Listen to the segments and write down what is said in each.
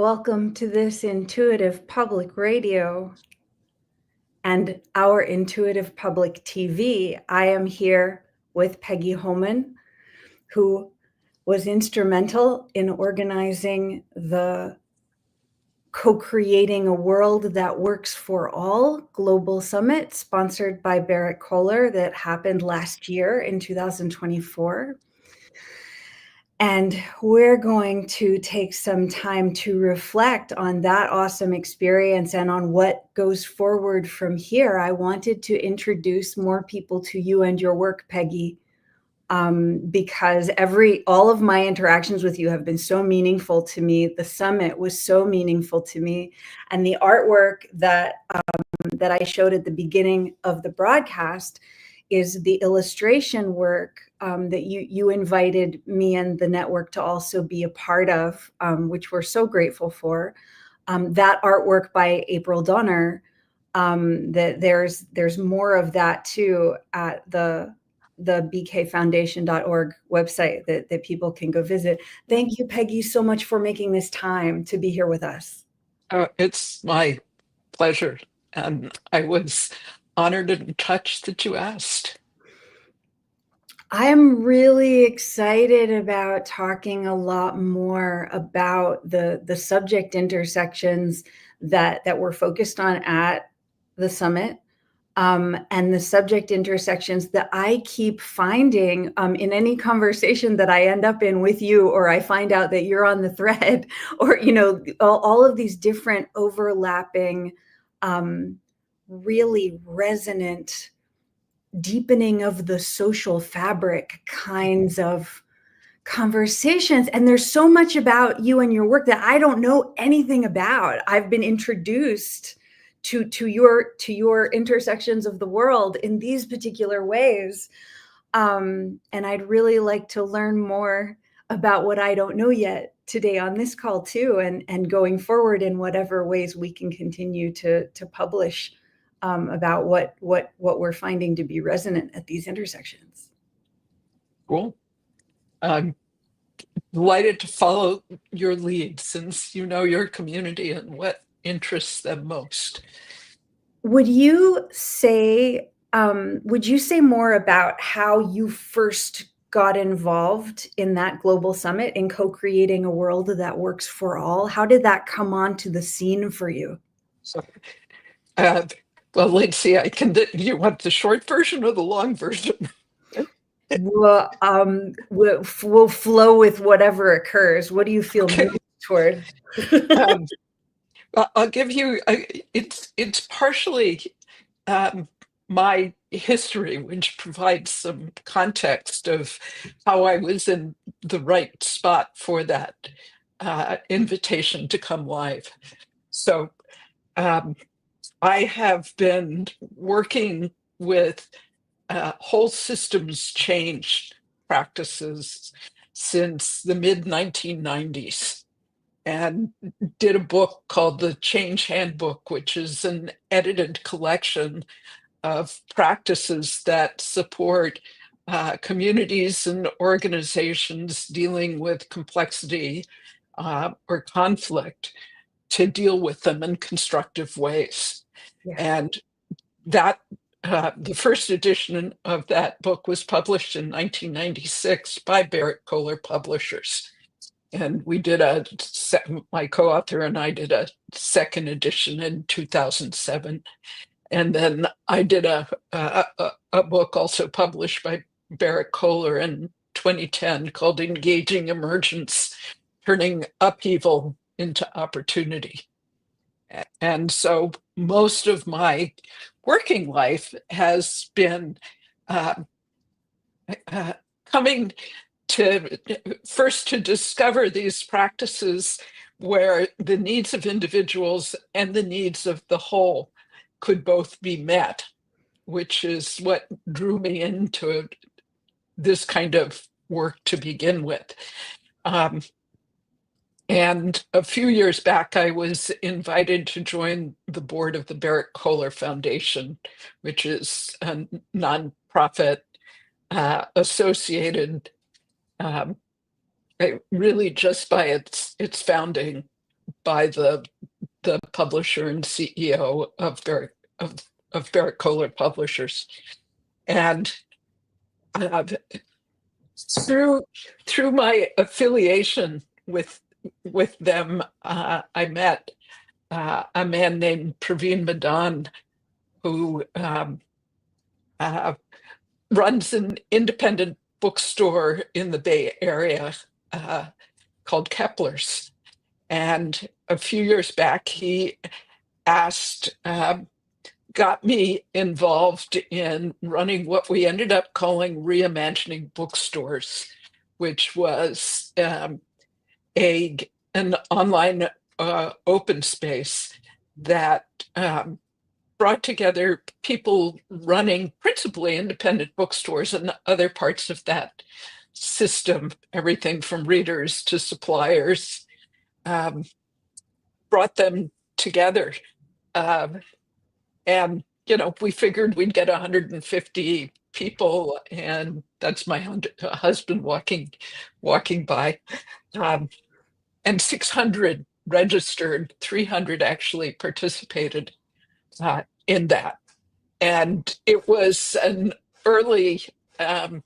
Welcome to this Intuitive Public Radio and our Intuitive Public TV. I am here with Peggy Holman, who was instrumental in organizing the Co-Creating a World That Works for All Global Summit, sponsored by Berrett-Koehler, that happened last year in 2024. And we're going to take some time to reflect on that awesome experience and on what goes forward from here. I wanted to introduce more people to you and your work, Peggy, because all of my interactions with you have been so meaningful to me. The summit was so meaningful to me. And the artwork that I showed at the beginning of the broadcast is the illustration work that you invited me and the network to also be a part of, which we're so grateful for. That artwork by April Donner, that there's more of that too at the bkfoundation.org website that people can go visit. Thank you, Peggy, so much for making this time to be here with us. It's my pleasure, and I was honored and touched that you asked. I'm really excited about talking a lot more about the subject intersections that we're focused on at the summit, and the subject intersections that I keep finding in any conversation that I end up in with you, or I find out that you're on the thread, or all of these different overlapping, really resonant deepening of the social fabric kinds of conversations. And there's so much about you and your work that I don't know anything about. I've been introduced to your intersections of the world in these particular ways. And I'd really like to learn more about what I don't know yet today on this call too, and going forward in whatever ways we can continue to publish about what we're finding to be resonant at these intersections. Cool. I'm delighted to follow your lead, since you know your community and what interests them most. Would you say more about how you first got involved in that global summit in co-creating a world that works for all? How did that come onto the scene for you? So, well, Lindsay, you want the short version or the long version? Well, we'll flow with whatever occurs. What do you feel moved toward? I'll give you, it's partially my history, which provides some context of how I was in the right spot for that invitation to come live. So I have been working with whole systems change practices since the mid 1990s, and did a book called The Change Handbook, which is an edited collection of practices that support communities and organizations dealing with complexity or conflict to deal with them in constructive ways. Yeah. And that the first edition of that book was published in 1996 by Berrett-Koehler Publishers. And we did my co-author and I did a second edition in 2007. And then I did a book also published by Berrett-Koehler in 2010 called Engaging Emergence, Turning Upheaval into Opportunity. And so most of my working life has been coming to first to discover these practices where the needs of individuals and the needs of the whole could both be met, which is what drew me into this kind of work to begin with. And a few years back, I was invited to join the board of the Berrett-Koehler Foundation, which is a nonprofit associated really just by its founding by the publisher and CEO of Berrett-Koehler Publishers. And uh, through my affiliation with them, I met a man named Praveen Madan, who runs an independent bookstore in the Bay Area called Kepler's. And a few years back, he got me involved in running what we ended up calling Reimagining Bookstores, which was an online open space that brought together people running principally independent bookstores and other parts of that system, everything from readers to suppliers, brought them together. And, we figured we'd get 150 people, and that's my husband walking by. And 600 registered, 300 actually participated in that. And it was an early, well,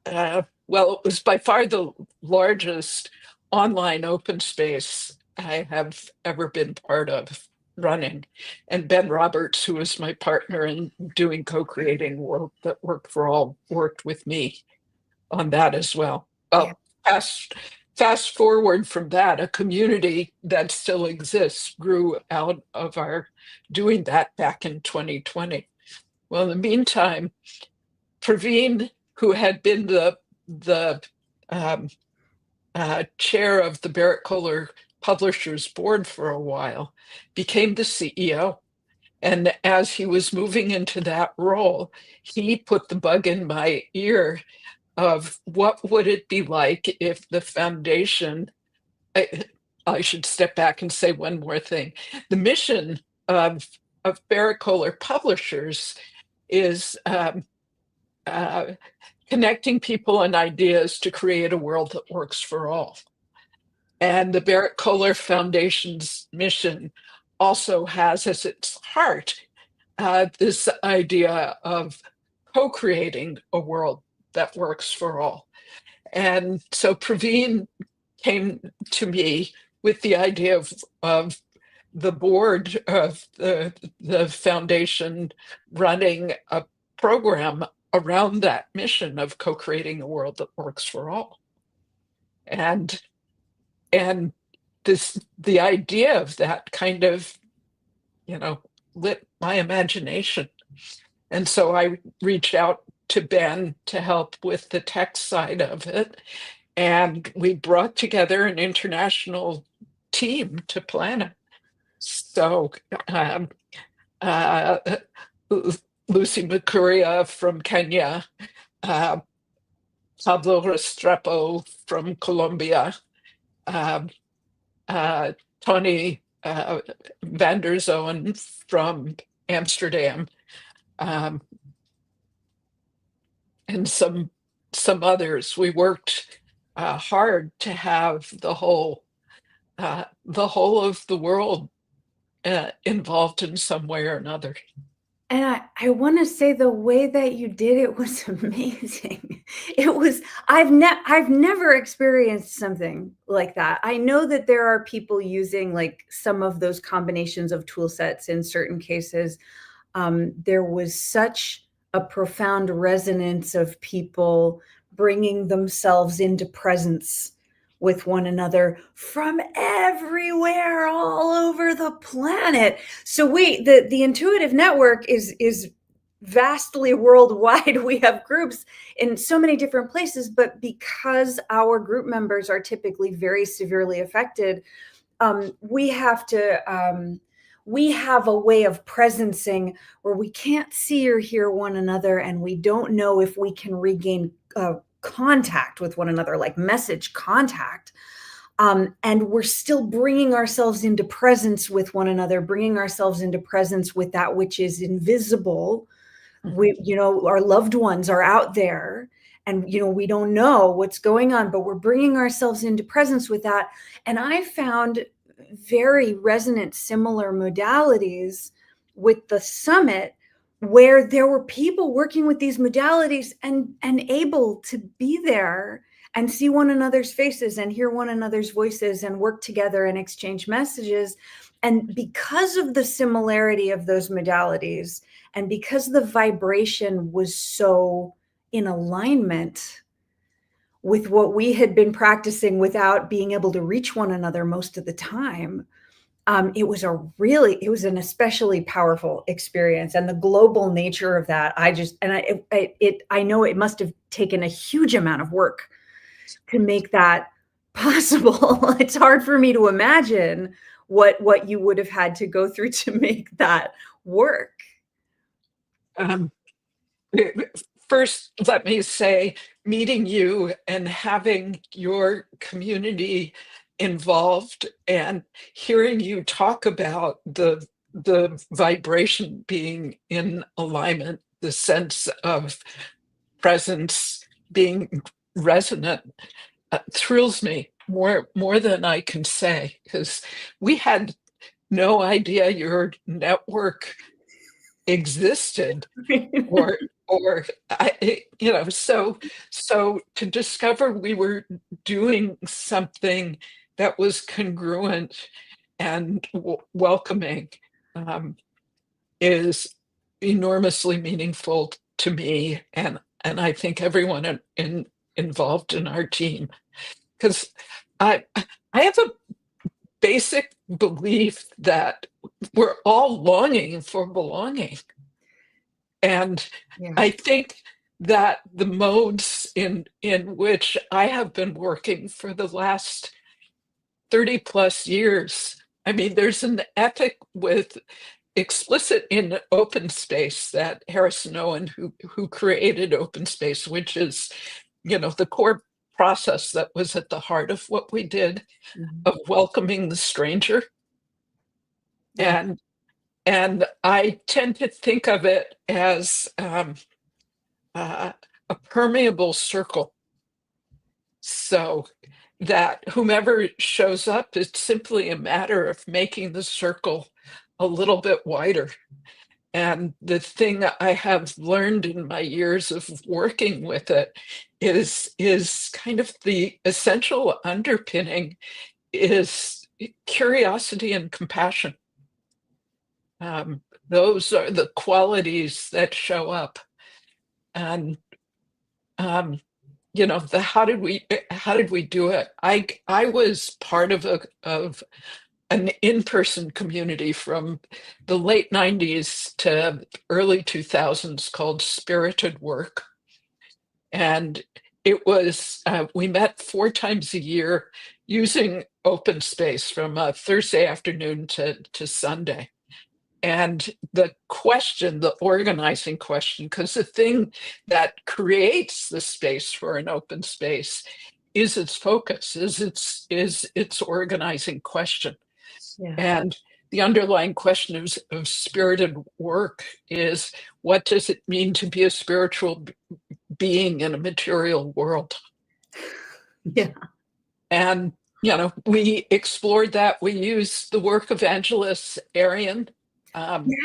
it was by far the largest online open space I have ever been part of running. And Ben Roberts, who was my partner in doing co-creating work that Worked for All, worked with me on that as well. Well, fast forward from that, a community that still exists grew out of our doing that back in 2020. Well, in the meantime, Praveen, who had been the chair of the Berrett-Koehler Publishers Board for a while, became the CEO. And as he was moving into that role, he put the bug in my ear of what would it be like if the foundation, I should step back and say one more thing. The mission of Berrett-Koehler Publishers is connecting people and ideas to create a world that works for all. And the Berrett-Koehler Foundation's mission also has as its heart this idea of co-creating a world that works for all. And so Praveen came to me with the idea of the board of the foundation running a program around that mission of co-creating a world that works for all. And the idea of that kind of, lit my imagination. And so I reached out to Ben to help with the tech side of it. And we brought together an international team to plan it. So Lucy Makuria from Kenya, Pablo Restrepo from Colombia, Tony van der Zoen from Amsterdam, and some others. We worked hard to have the whole of the world involved in some way or another. And I want to say the way that you did it was amazing. I've never experienced something like that. I know that there are people using like some of those combinations of tool sets in certain cases. There was such a profound resonance of people bringing themselves into presence with one another from everywhere, all over the planet. So the intuitive network is vastly worldwide. We have groups in so many different places, but because our group members are typically very severely affected, we have a way of presencing where we can't see or hear one another, and we don't know if we can regain contact with one another, like message contact. And we're still bringing ourselves into presence with one another, bringing ourselves into presence with that which is invisible. Our loved ones are out there, and, we don't know what's going on, but we're bringing ourselves into presence with that. And I found very resonant, similar modalities with the summit, where there were people working with these modalities and able to be there and see one another's faces and hear one another's voices and work together and exchange messages. And because of the similarity of those modalities, and because the vibration was so in alignment with what we had been practicing without being able to reach one another most of the time, it was an especially powerful experience. And the global nature of that, I know it must have taken a huge amount of work to make that possible. It's hard for me to imagine what you would have had to go through to make that work. Um, First, let me say, meeting you and having your community involved and hearing you talk about the vibration being in alignment, the sense of presence being resonant, thrills me more than I can say, because we had no idea your network existed, or so to discover we were doing something that was congruent and welcoming, um, is enormously meaningful to me, and I think everyone involved in our team, because I have a basic belief that we're all longing for belonging. And Yeah. I think that the modes in which I have been working for the last 30 plus years, I mean, there's an ethic with explicit in open space that Harrison Owen, who created open space, which is, the core process that was at the heart of what we did, Mhm. of welcoming the stranger. Yeah. And I tend to think of it as a permeable circle, so that whomever shows up, it's simply a matter of making the circle a little bit wider. And the thing I have learned in my years of working with it is kind of the essential underpinning is curiosity and compassion. Those are the qualities that show up. And the how did we do it? I was part of an in-person community from the late 90s to early 2000s called Spirited Work. And it was, we met 4 times a year using open space from Thursday afternoon to Sunday. And the organizing question, because the thing that creates the space for an open space is its focus, is its organizing question. Yeah. And the underlying question of spirited work is, what does it mean to be a spiritual being in a material world? Yeah. And we explored that. We used the work of Angeles Arian,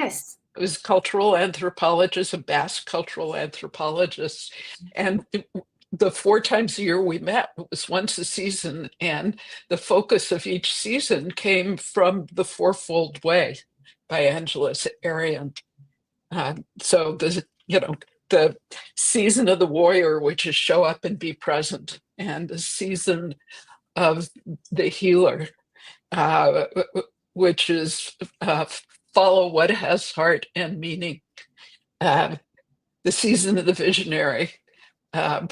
Yes. who's a cultural anthropologist, a Basque cultural anthropologist. And the 4 times a year we met, it was once a season. And the focus of each season came from The Fourfold Way by Angeles Arian. So the season of the warrior, which is show up and be present, and the season of the healer, uh, which is follow what has heart and meaning. Uh, the season of the visionary, uh,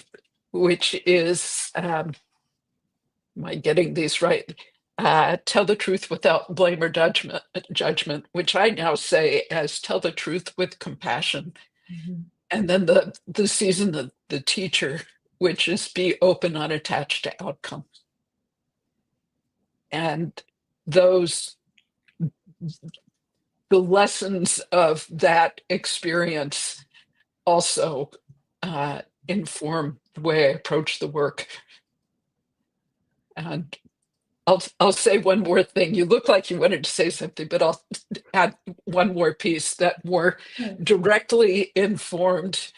which is, am I getting these right? Tell the truth without blame or judgment, which I now say as tell the truth with compassion. Mhm. And then the season of the teacher, which is be open, unattached to outcome. And those the lessons of that experience also inform the way I approach the work. And I'll say one more thing. You look like you wanted to say something, but I'll add one more piece that more directly informed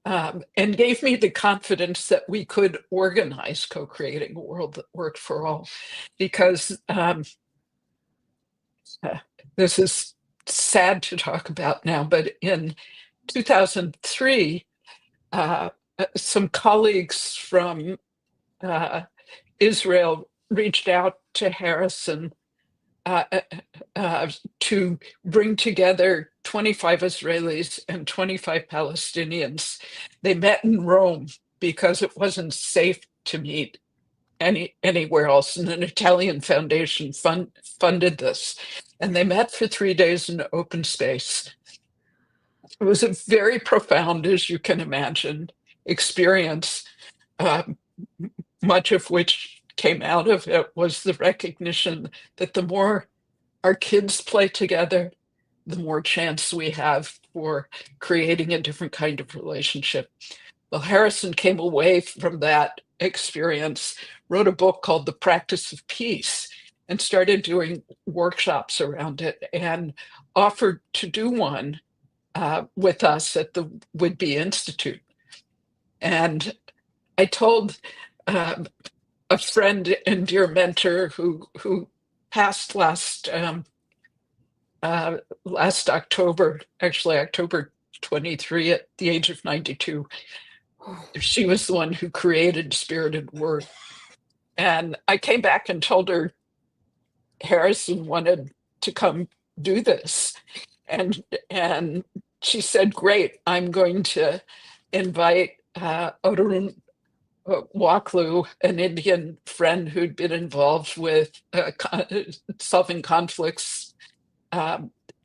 and gave me the confidence that we could organize co-creating a world that worked for all. Because this is sad to talk about now, but in 2003, some colleagues from Israel reached out to Harrison uh, to bring together 25 Israelis and 25 Palestinians. They met in Rome because it wasn't safe to meet anywhere else, and an Italian foundation funded this. And they met for 3 days in open space. It was a very profound, as you can imagine, experience. Um, Much of which came out of it was the recognition that the more our kids play together, the more chance we have for creating a different kind of relationship. Well, Harrison came away from that experience, wrote a book called The Practice of Peace, and started doing workshops around it, and offered to do one with us at the Whidbey Institute. And I told a friend and dear mentor who passed last October, actually October 23, at the age of 92. She was the one who created Spirited Word. And I came back and told her Harrison wanted to come do this. And she said, great, I'm going to invite Odorun Waklu, an Indian friend who'd been involved with solving conflicts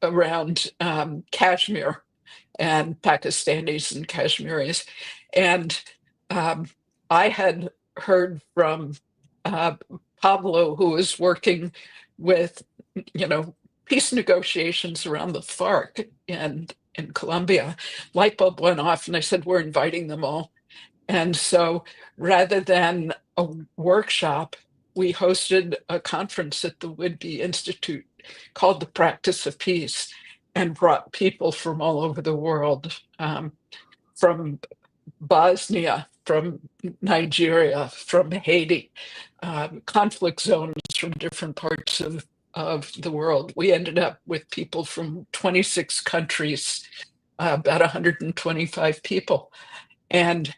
around Kashmir and Pakistanis and Kashmiris. And I had heard from Pablo, who was working with, peace negotiations around the FARC in Colombia. Light bulb went off, and I said, we're inviting them all. And so rather than a workshop, we hosted a conference at the Whidbey Institute called The Practice of Peace, and brought people from all over the world, from Bosnia, from Nigeria, from Haiti, conflict zones from different parts of the world. We ended up with people from 26 countries, about 125 people. And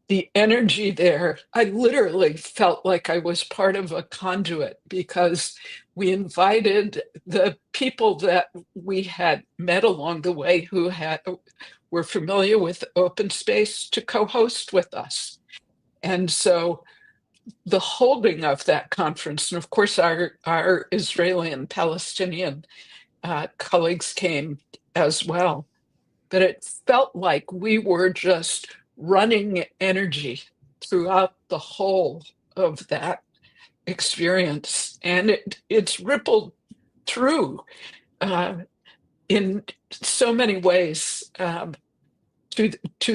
the energy there, I literally felt like I was part of a conduit, because we invited the people that we had met along the way who were familiar with open space to co-host with us. And so the holding of that conference, and of course our Israeli and Palestinian colleagues came as well, but it felt like we were just running energy throughout the whole of that experience. And it's rippled through in so many ways to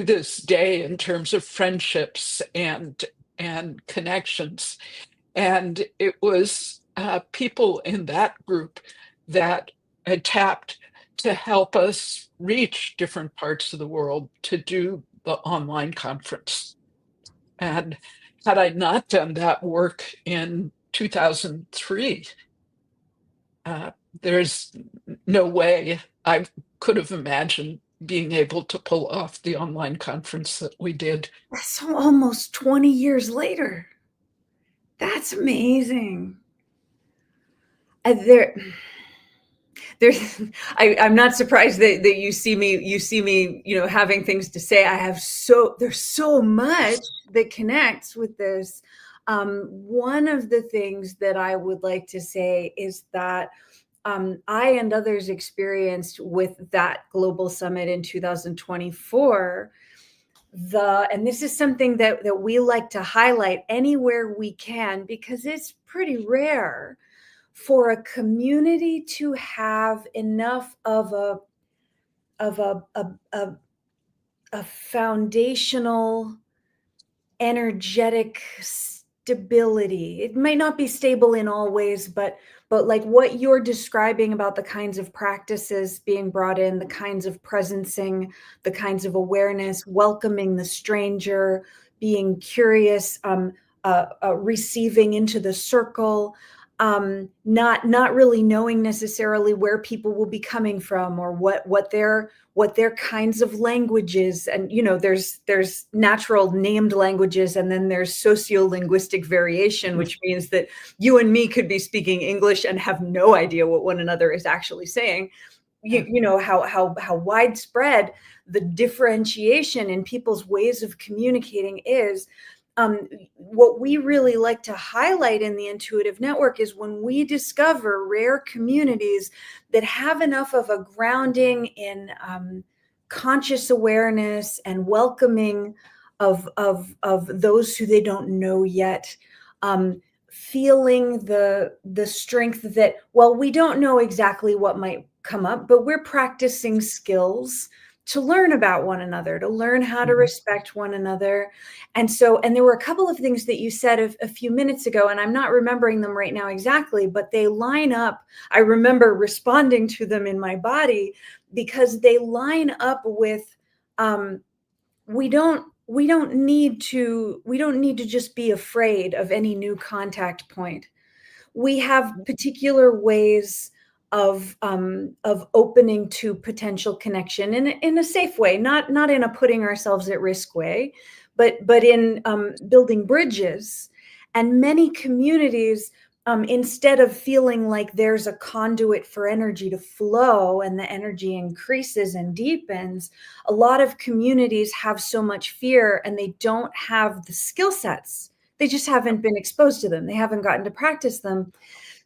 this day, in terms of friendships and connections. And it was people in that group that I tapped to help us reach different parts of the world to do the online conference. And had I not done that work in 2003, there's no way I could have imagined being able to pull off the online conference that we did. That's almost 20 years later. That's amazing. I'm not surprised that you see me, having things to say. There's so much that connects with this. One of the things that I would like to say is that I and others experienced with that global summit in 2024, and this is something that we like to highlight anywhere we can, because it's pretty rare for a community to have enough of a foundational energetic stability. It might not be stable in all ways, but like what you're describing about the kinds of practices being brought in, the kinds of presencing, the kinds of awareness, welcoming the stranger, being curious, receiving into the circle, not really knowing necessarily where people will be coming from or what their kinds of languages. And there's natural named languages, and then there's sociolinguistic variation, which means that you and me could be speaking English and have no idea what one another is actually saying. You know how widespread the differentiation in people's ways of communicating is. What we really like to highlight in the intuitive network is when we discover rare communities that have enough of a grounding in conscious awareness and welcoming of those who they don't know yet, feeling the strength that, well, we don't know exactly what might come up, but we're practicing skills to learn about one another, to learn how to respect one another. And there were a couple of things that you said a few minutes ago, and I'm not remembering them right now exactly, but they line up. I remember responding to them in my body because they line up with, we don't need to just be afraid of any new contact point. We have particular ways of opening to potential connection in a safe way, not in a putting ourselves at risk way, but in building bridges. And many communities, instead of feeling like there's a conduit for energy to flow and the energy increases and deepens, a lot of communities have so much fear and they don't have the skill sets. They just haven't been exposed to them. They haven't gotten to practice them.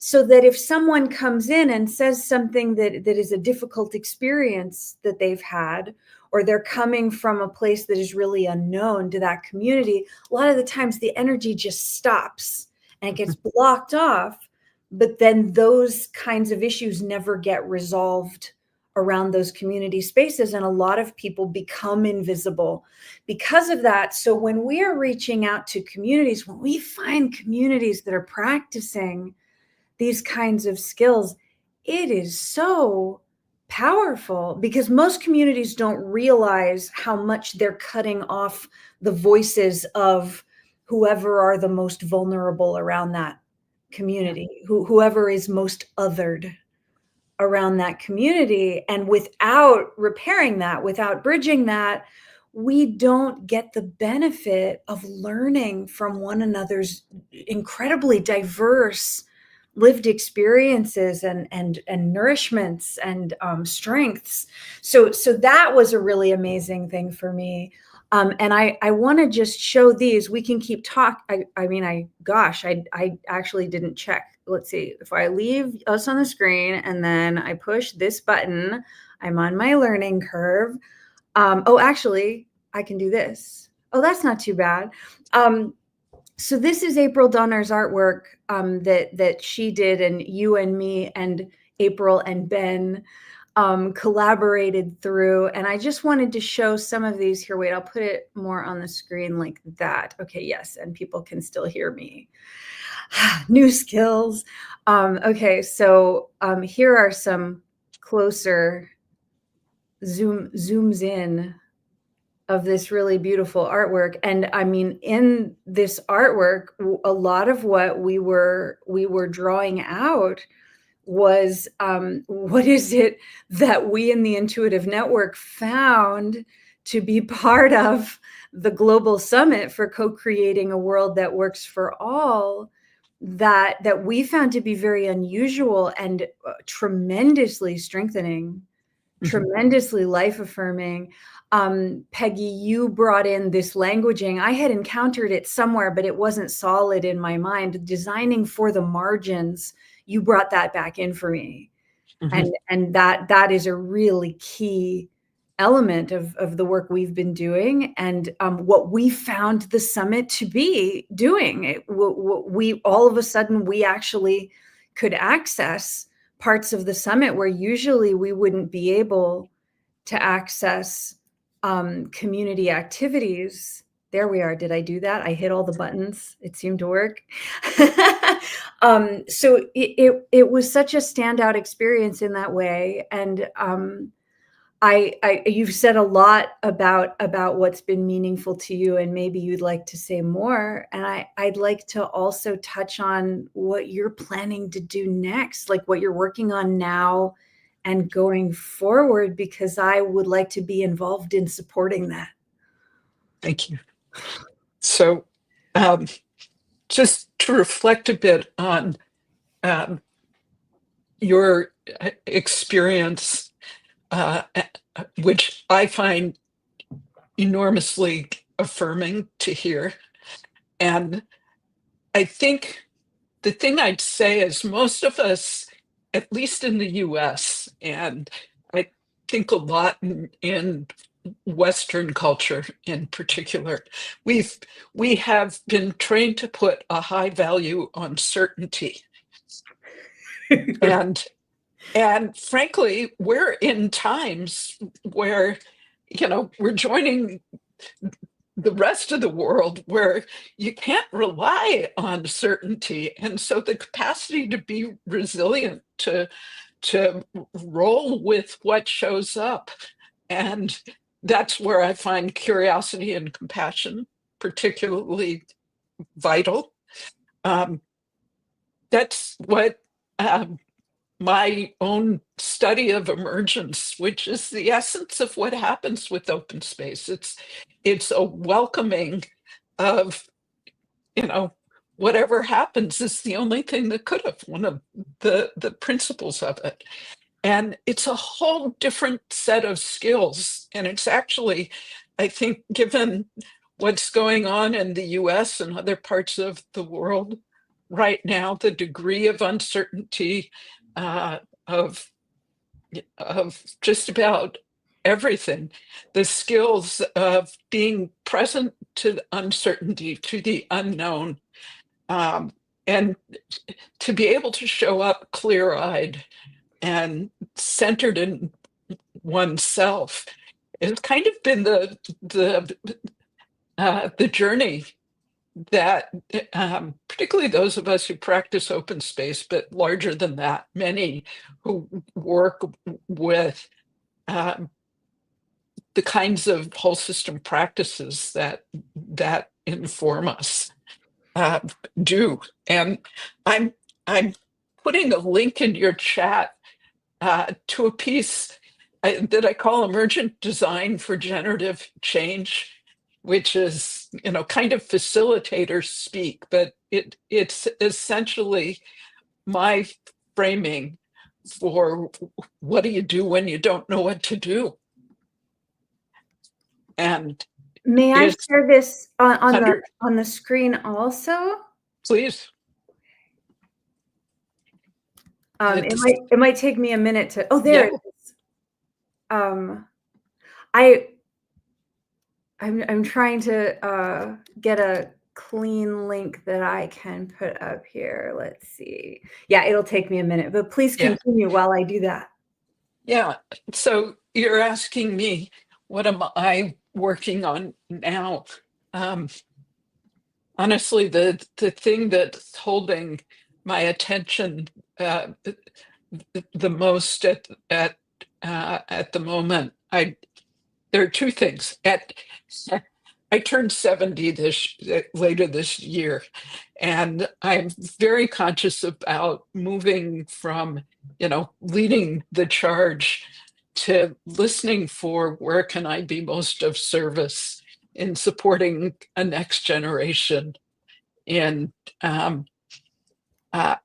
So that if someone comes in and says something that is a difficult experience that they've had, or they're coming from a place that is really unknown to that community, a lot of the times the energy just stops and it gets blocked off. But then those kinds of issues never get resolved around those community spaces, and a lot of people become invisible because of that. So when we are reaching out to communities, when we find communities that are practicing these kinds of skills, it is so powerful because most communities don't realize how much they're cutting off the voices of whoever are the most vulnerable around that community, whoever is most othered around that community. And without repairing that, without bridging that, we don't get the benefit of learning from one another's incredibly diverse lived experiences and nourishments and strengths. So that was a really amazing thing for me. And I want to just show these. We can keep talking. I actually didn't check. Let's see. If I leave us on the screen and then I push this button, I'm on my learning curve. Actually, I can do this. Oh, that's not too bad. So this is April Donner's artwork that she did, and you and me and April and Ben collaborated through. And I just wanted to show some of these here. Wait, I'll put it more on the screen like that. Okay, yes, and people can still hear me. New skills. Okay, so here are some closer zooms in of this really beautiful artwork. And I mean, in this artwork, a lot of what we were drawing out was what is it that we in the Intuitive Network found to be part of the Global Summit for Co-Creating a World That Works for All, that we found to be very unusual and tremendously strengthening, tremendously life-affirming. Peggy, you brought in this languaging. I had encountered it somewhere, but it wasn't solid in my mind. Designing for the margins, you brought that back in for me. And that is a really key element of the work we've been doing, and what we found the summit to be doing. We all of a sudden, we actually could access parts of the summit where usually we wouldn't be able to access community activities There we are. Did I do that? I hit all the buttons. It seemed to work. So it was such a standout experience in that way. And you've said a lot about what's been meaningful to you, and maybe you'd like to say more. And I'd like to also touch on what you're planning to do next, like what you're working on now and going forward, because I would like to be involved in supporting that. Thank you. So, just to reflect a bit on your experience, which I find enormously affirming to hear. And I think the thing I'd say is most of us, at least in the US, and I think a lot in Western culture in particular, we have been trained to put a high value on certainty. And frankly, we're in times where, we're joining the rest of the world where you can't rely on certainty. And so the capacity to be resilient, to roll with what shows up. And that's where I find curiosity and compassion particularly vital. That's what my own study of emergence, which is the essence of what happens with open space. It's a welcoming of, whatever happens is the only thing that could have, one of the principles of it. And it's a whole different set of skills. And it's actually, I think, given what's going on in the US and other parts of the world right now, the degree of uncertainty of just about everything, the skills of being present to the uncertainty, to the unknown, and to be able to show up clear-eyed and centered in oneself. It's kind of been the journey that particularly those of us who practice open space, but larger than that, many who work with the kinds of whole system practices that inform us do. And I'm putting a link in your chat to a piece that I call Emergent Design for Generative Change, which is, kind of facilitator speak, but it's essentially my framing for what do you do when you don't know what to do. And may I share this on the screen also? Please. It might take me a minute to. Oh, there it is. I'm trying to get a clean link that I can put up here. Let's see. Yeah, it'll take me a minute, but please continue while I do that. Yeah. So you're asking me, what am I working on now? Honestly, the thing that's holding my attention the most at the moment, there are two things. I turned 70 later this year, and I'm very conscious about moving from, leading the charge to listening for where can I be most of service in supporting a next generation in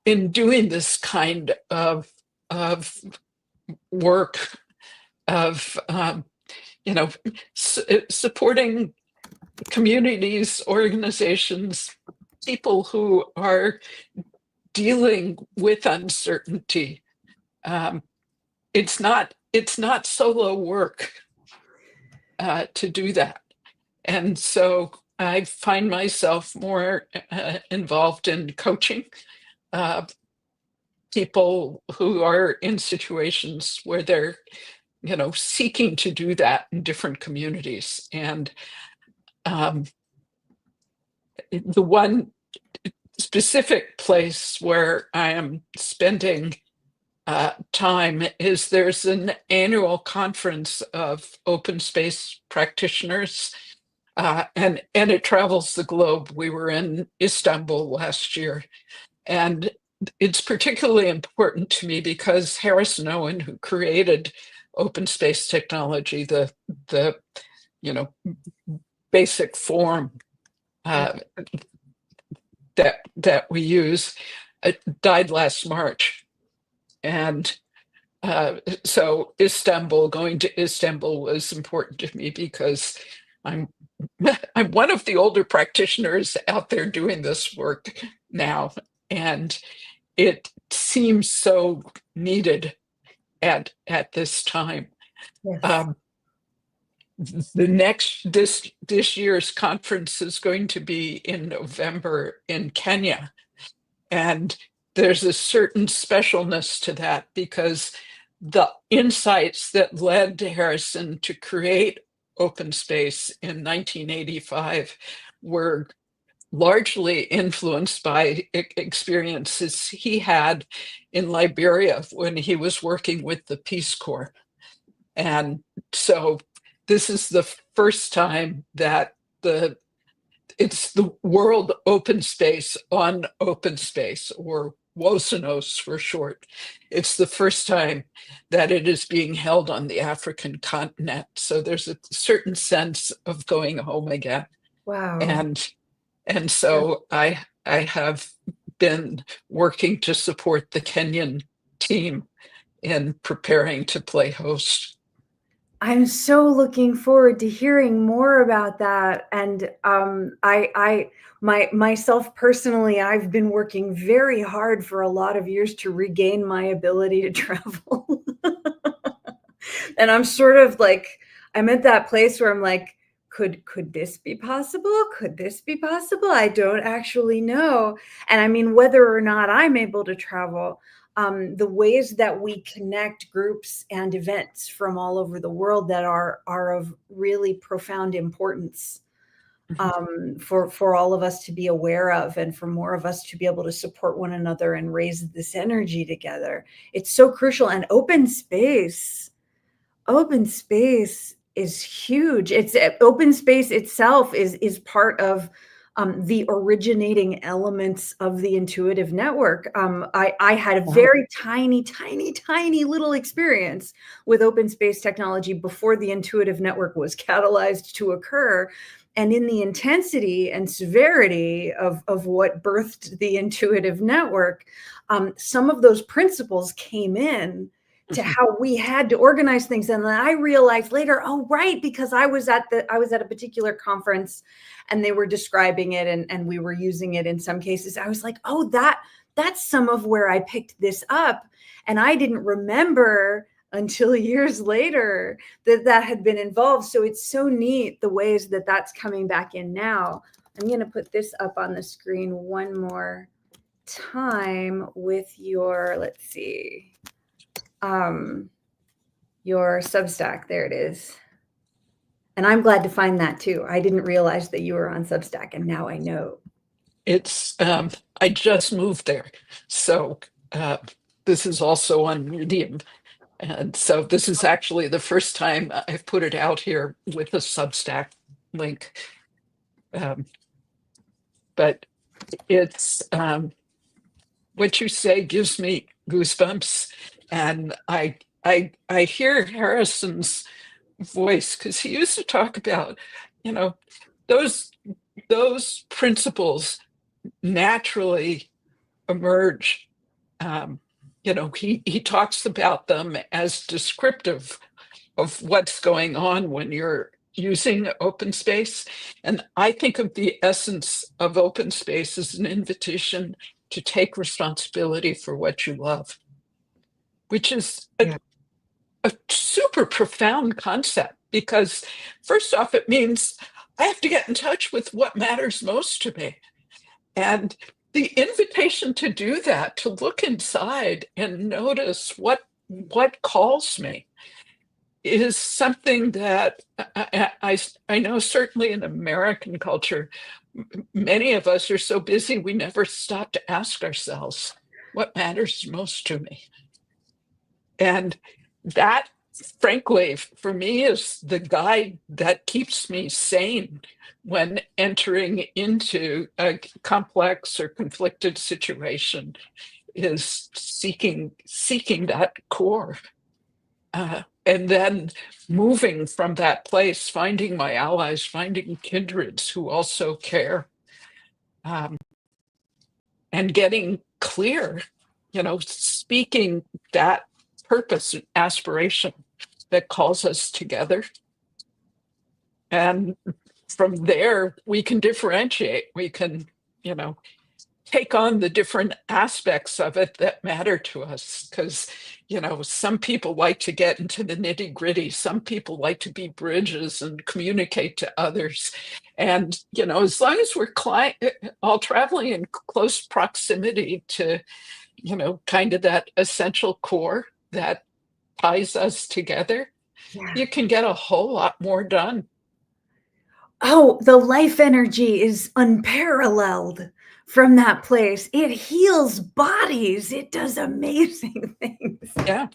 doing this kind of work of supporting communities, organizations, people who are dealing with uncertainty. It's not solo work to do that. And so I find myself more involved in coaching people who are in situations where they're, seeking to do that in different communities. And The one specific place where I am spending time is there's an annual conference of open space practitioners, and it travels the globe. We were in Istanbul last year, and it's particularly important to me because Harrison Owen, who created open space technology, the you know basic form Yeah. uh, that we use, died last March, and so going to Istanbul was important to me because I'm I'm one of the older practitioners out there doing this work now, and it seems so needed at this time. Yes. Um, this year's conference is going to be in November in Kenya, and there's a certain specialness to that because the insights that led Harrison to create open space in 1985 were largely influenced by experiences he had in Liberia when he was working with the Peace Corps. And so this is the first time that it's the World Open Space on Open Space, or WOSANOS for short. It's the first time that it is being held on the African continent. So there's a certain sense of going home again. Wow. And so I have been working to support the Kenyan team in preparing to play host. I'm so looking forward to hearing more about that. And myself personally, I've been working very hard for a lot of years to regain my ability to travel. And I'm sort of like, I'm at that place where I'm like, could this be possible? Could this be possible? I don't actually know. And I mean, whether or not I'm able to travel, the ways that we connect groups and events from all over the world that are of really profound importance, for all of us to be aware of, and for more of us to be able to support one another and raise this energy together. It's so crucial. And open space is huge. It's open space itself is part of the originating elements of the intuitive network. I had a Wow. very tiny little experience with open space technology before the intuitive network was catalyzed to occur. And in the intensity and severity of what birthed the intuitive network, some of those principles came in to how we had to organize things. And then I realized later, oh, right, because I was at a particular conference and they were describing it, and we were using it in some cases. I was like, oh, that's some of where I picked this up. And I didn't remember until years later that had been involved. So it's so neat the ways that that's coming back in now. I'm going to put this up on the screen one more time with your, let's see, your Substack. There it is. And I'm glad to find that too. I didn't realize that you were on Substack, and now I know. It's I just moved there, so this is also on Medium, and so this is actually the first time I've put it out here with a Substack link. But it's what you say gives me goosebumps, and I hear Harrison's voice because he used to talk about, you know, those principles naturally emerge. Um, he talks about them as descriptive of what's going on when you're using open space. And I think of the essence of open space as an invitation to take responsibility for what you love, which is Yeah. a super profound concept because, first off, it means I have to get in touch with what matters most to me. And the invitation to do that, to look inside and notice what calls me, is something that I know certainly in American culture many of us are so busy, we never stop to ask ourselves, what matters most to me? And that, frankly, for me, is the guide that keeps me sane when entering into a complex or conflicted situation, is seeking that core. And then moving from that place, finding my allies, finding kindreds who also care, um, and getting clear, speaking that purpose and aspiration that calls us together. And from there, we can differentiate. We can, take on the different aspects of it that matter to us. Because, some people like to get into the nitty gritty. Some people like to be bridges and communicate to others. And, as long as we're all traveling in close proximity to, kind of that essential core that ties us together, you can get a whole lot more done. Oh, the life energy is unparalleled from that place. It heals bodies. It does amazing things. Yeah.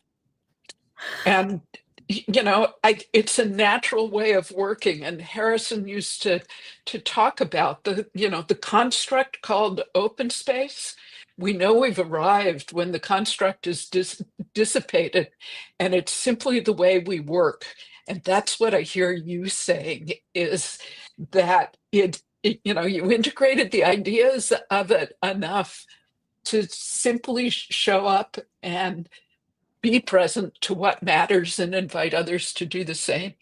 And it's a natural way of working. And Harrison used to talk about the construct called open space. We know we've arrived when the construct is dissipated, and it's simply the way we work. And that's what I hear you saying, is that you integrated the ideas of it enough to simply show up and be present to what matters and invite others to do the same.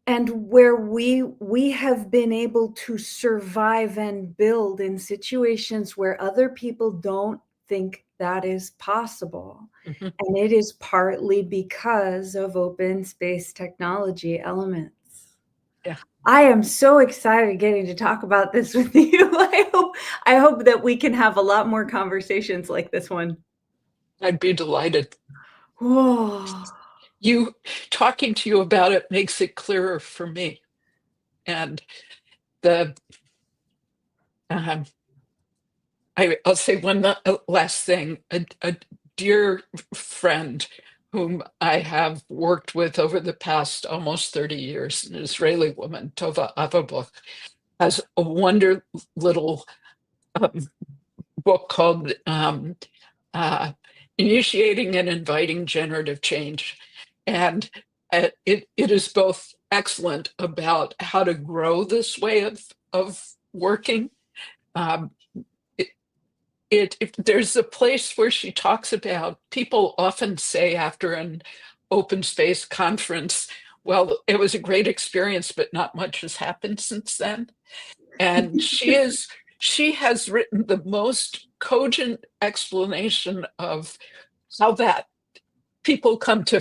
And where we have been able to survive and build in situations where other people don't think that is possible. Mm-hmm. And it is partly because of open space technology elements. Yeah. I am so excited getting to talk about this with you. I hope that we can have a lot more conversations like this one. I'd be delighted. Whoa. Talking to you about it makes it clearer for me. And I'll say one last thing. A dear friend whom I have worked with over the past almost 30 years, an Israeli woman, Tova Avabuch, has a wonder little book called Initiating and Inviting Generative Change. And it is both excellent about how to grow this way of working. There's a place where she talks about, people often say after an open space conference, well, it was a great experience, but not much has happened since then. And she has written the most cogent explanation of how that people come to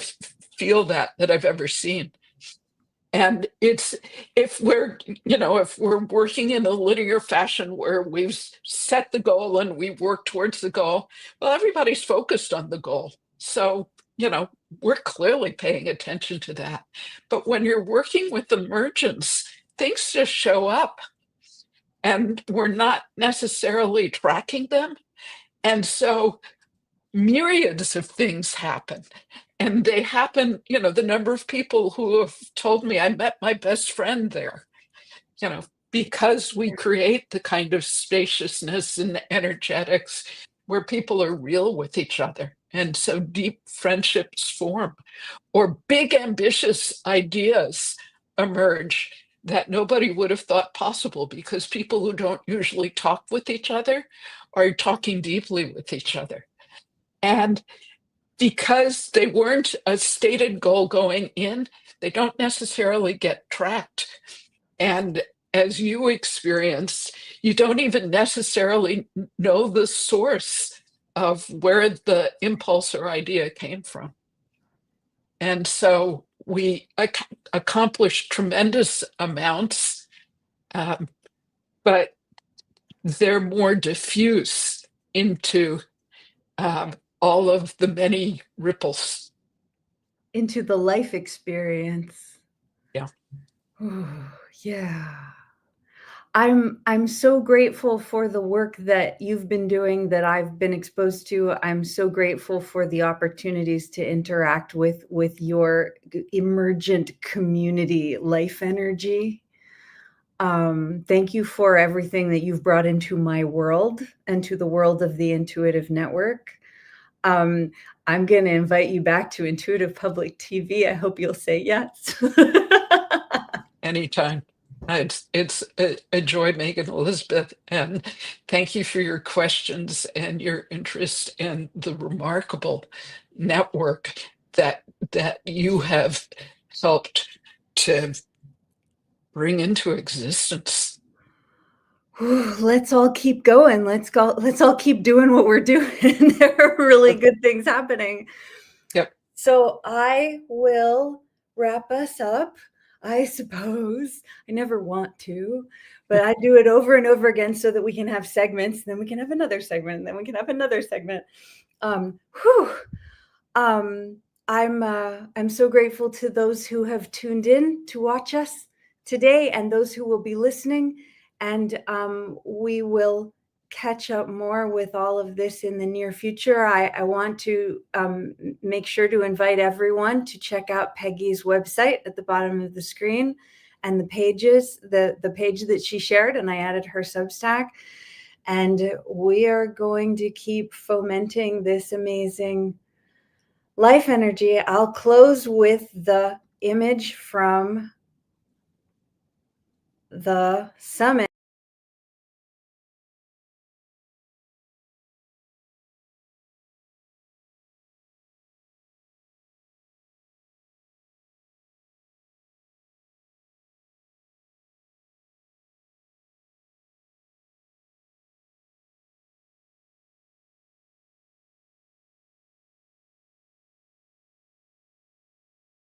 feel that I've ever seen. And it's, if we're working in a linear fashion where we've set the goal and we work towards the goal, well, everybody's focused on the goal. So, we're clearly paying attention to that. But when you're working with emergence, things just show up and we're not necessarily tracking them. And so myriads of things happen. And they happen, the number of people who have told me I met my best friend there, because we create the kind of spaciousness and energetics where people are real with each other. And so deep friendships form, or big ambitious ideas emerge that nobody would have thought possible, because people who don't usually talk with each other are talking deeply with each other. And because they weren't a stated goal going in, they don't necessarily get tracked. And as you experience, you don't even necessarily know the source of where the impulse or idea came from. And so we accomplish tremendous amounts, but they're more diffuse into all of the many ripples. Into the life experience. Yeah. Ooh, yeah. I'm so grateful for the work that you've been doing, that I've been exposed to. I'm so grateful for the opportunities to interact with your emergent community life energy. Thank you for everything that you've brought into my world and to the world of the Intuitive Network. Um, I'm going to invite you back to Intuitive Public TV. I hope you'll say yes. Anytime. It's a joy, Megan Elizabeth, and thank you for your questions and your interest in the remarkable network that you have helped to bring into existence. Let's all keep going. Let's go. Let's all keep doing what we're doing. There are really good things happening. Yep. So I will wrap us up, I suppose. I never want to, but I do it over and over again so that we can have segments, then we can have another segment, and then we can have another segment. Whew. I'm so grateful to those who have tuned in to watch us today and those who will be listening. And we will catch up more with all of this in the near future. I want to make sure to invite everyone to check out Peggy's website at the bottom of the screen and the pages, the page that she shared, and I added her Substack. And we are going to keep fomenting this amazing life energy. I'll close with the image from the summit.